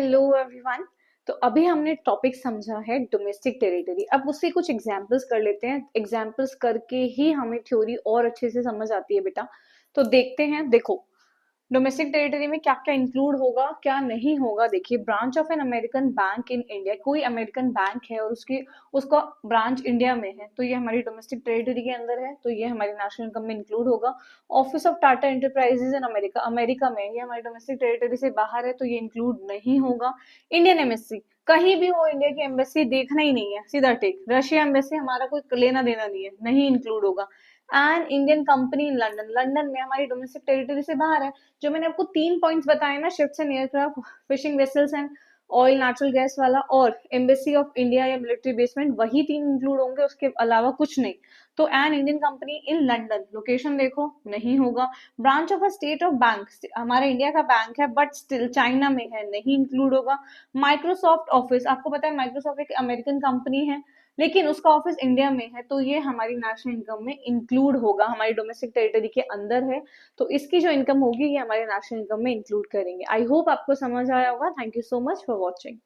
Hello everyone. तो अभी हमने टॉपिक समझा है डोमेस्टिक टेरिटरी। अब उससे कुछ एग्जांपल्स कर लेते हैं। एग्जांपल्स करके ही हमें थ्योरी और अच्छे से समझ आती है बेटा। तो देखते हैं। देखो, डोमेस्टिक टेरिटरी में क्या क्या इंक्लूड होगा, क्या नहीं होगा। देखिए, branch of an American bank in India, कोई अमेरिकन बैंक है और उसकी उसका ब्रांच इंडिया में है, तो ये हमारी डोमेस्टिक टेरिटरी के अंदर है, तो ये हमारी नेशनल इनकम में इंक्लूड होगा। Office of Tata enterprises in America, America में, ये हमारी डोमेस्टिक टेरिटरी से बाहर है, तो ये इंक्लूड नहीं होगा। इंडियन एम्बेसी, कहीं भी हो इंडिया की एम्बेसी देखना ही नहीं है, सीधा टेक। रशिया एम्बेसी हमारा कोई लेना देना नहीं है, नहीं इंक्लूड होगा। And Indian company in London, London में हमारी डोमेस्टिक टेरिटरी से बाहर है। जो मैंने आपको 3 पॉइंट्स बताए ना, ships and aircraft, fishing vessels and oil natural gas वाला, और एम्बेसी ऑफ इंडिया या मिलिट्री बेसमेंट, वही 3 इंक्लूड होंगे, उसके अलावा कुछ नहीं। तो an Indian company in London, location देखो, नहीं होगा। Branch of a state of bank, हमारा इंडिया का बैंक है बट स्टिल चाइना में है, नहीं इंक्लूड होगा। माइक्रोसॉफ्ट ऑफिस, आपको पता है माइक्रोसॉफ्ट एक अमेरिकन कंपनी है, लेकिन उसका ऑफिस इंडिया में है, तो ये हमारी नेशनल इनकम में इंक्लूड होगा, हमारी डोमेस्टिक टेरिटरी के अंदर है। तो इसकी जो इनकम होगी ये हमारे नेशनल इनकम में इंक्लूड करेंगे। आई होप आपको समझ आया होगा। Thank you so much for watching.